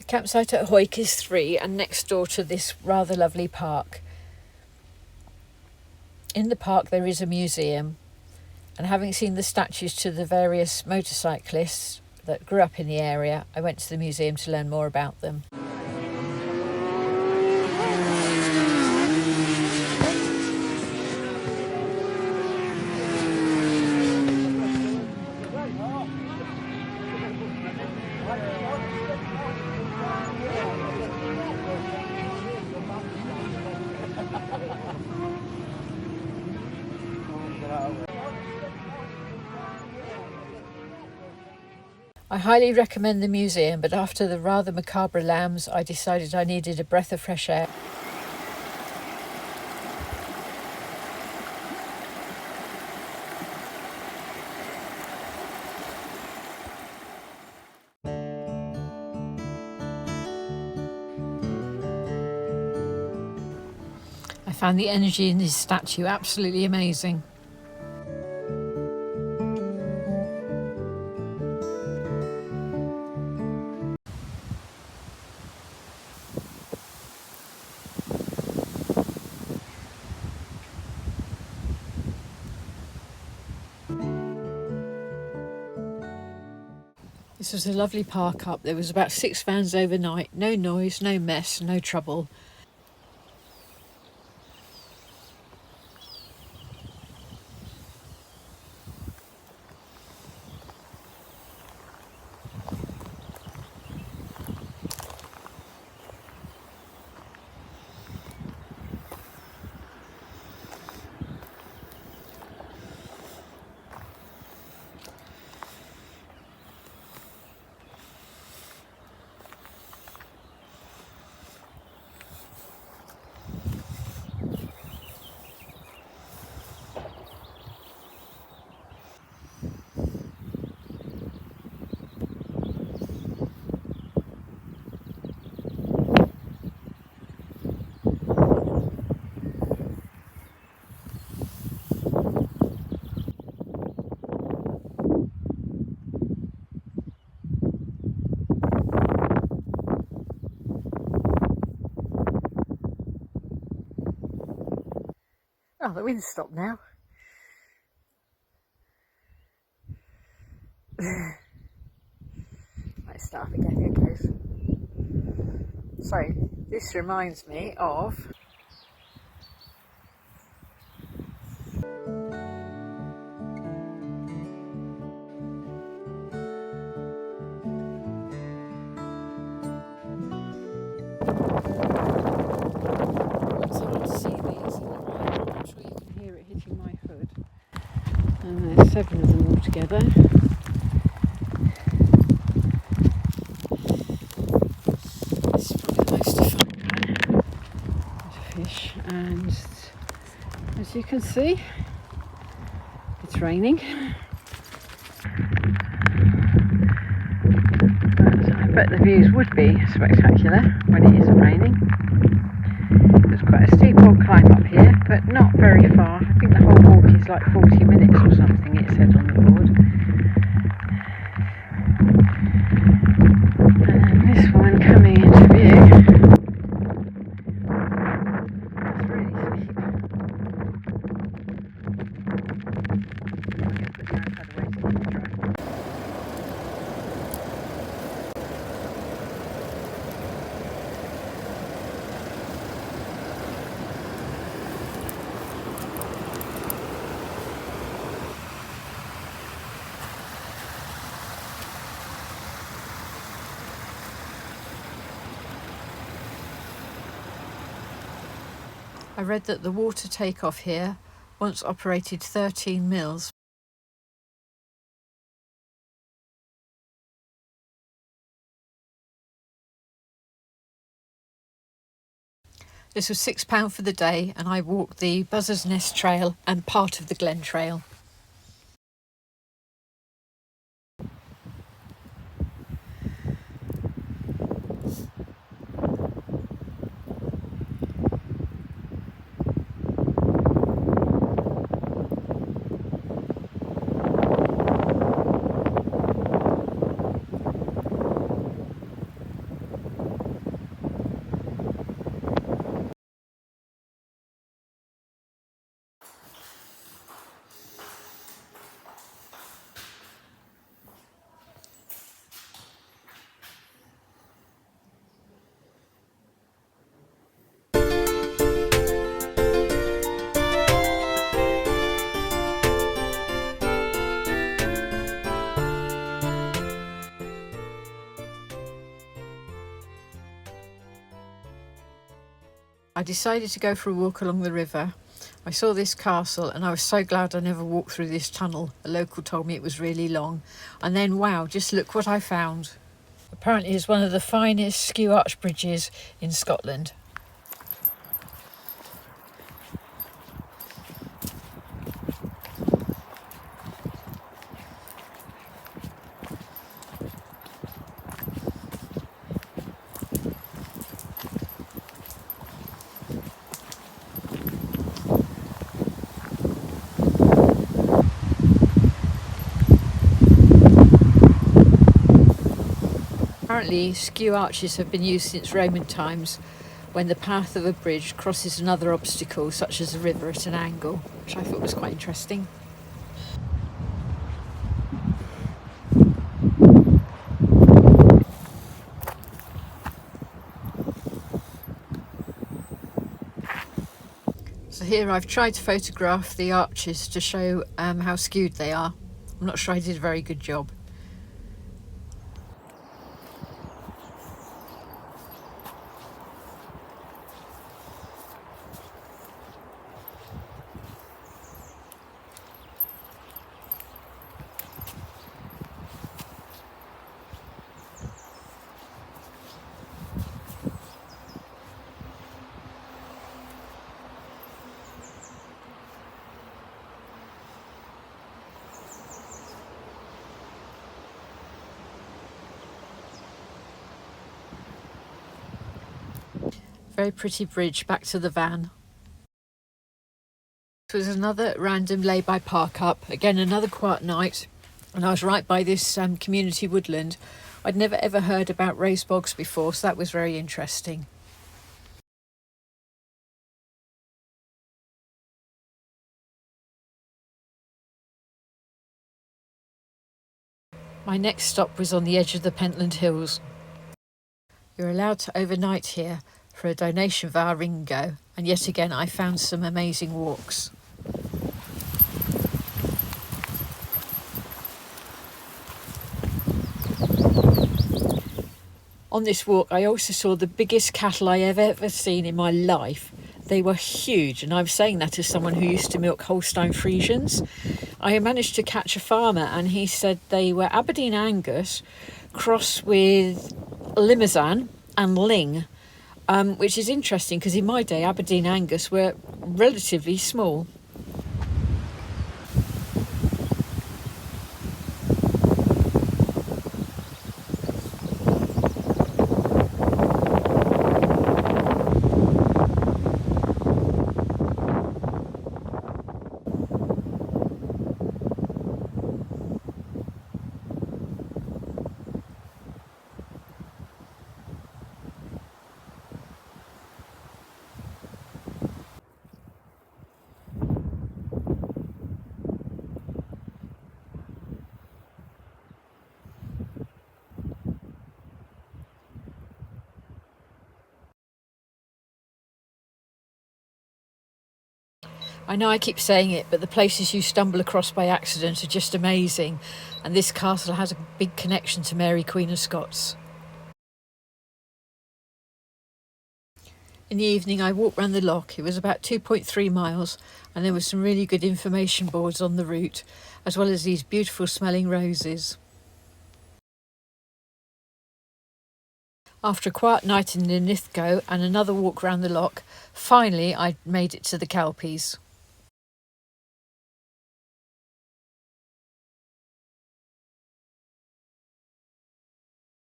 Campsite at Hawick is 3 and next door to this rather lovely park. In the park there is a museum, and having seen the statues to the various motorcyclists that grew up in the area, I went to the museum to learn more about them. I highly recommend the museum, but after the rather macabre lambs, I decided I needed a breath of fresh air. I found the energy in this statue absolutely amazing. This was a lovely park up. There was about 6 vans overnight. No noise, no mess, no trouble. Oh, the wind's stopped now. Let's start again, here it goes. So, this reminds me of and there's 7 of them all together. This is probably the most fun to fish, and as you can see, it's raining. But I bet the views would be spectacular when it isn't raining. There's quite a steep old climb up here, but not very far. I think the whole walk is like 40 minutes or something, it said on the board. And this one coming into view. It's really steep. But now I've had a way to keep it dry. I read that the water takeoff here once operated 13 mills. This was £6 for the day, and I walked the Buzzard's Nest Trail and part of the Glen Trail. I decided to go for a walk along the river. I saw this castle and I was so glad I never walked through this tunnel. A local told me it was really long. And then, wow, just look what I found. Apparently it's one of the finest skew arch bridges in Scotland. Apparently, skew arches have been used since Roman times when the path of a bridge crosses another obstacle, such as a river at an angle, which I thought was quite interesting. So here I've tried to photograph the arches to show how skewed they are. I'm not sure I did a very good job. Very pretty bridge back to the van. This was another random lay-by park up. Again, another quiet night, and I was right by this community woodland. I'd never ever heard about rose bogs before, so that was very interesting. My next stop was on the edge of the Pentland Hills. You're allowed to overnight here for a donation via Ringo, and yet again I found some amazing walks. On this walk I also saw the biggest cattle I have ever seen in my life. They were huge, and I'm saying that as someone who used to milk Holstein Friesians. I managed to catch a farmer and he said they were Aberdeen Angus crossed with Limousin and Ling. Which is interesting because in my day Aberdeen Angus were relatively small. I know I keep saying it, but the places you stumble across by accident are just amazing, and this castle has a big connection to Mary Queen of Scots. In the evening I walked round the loch. It was about 2.3 miles, and there were some really good information boards on the route, as well as these beautiful smelling roses. After a quiet night in Linlithgow and another walk round the loch, finally I made it to the Kelpies.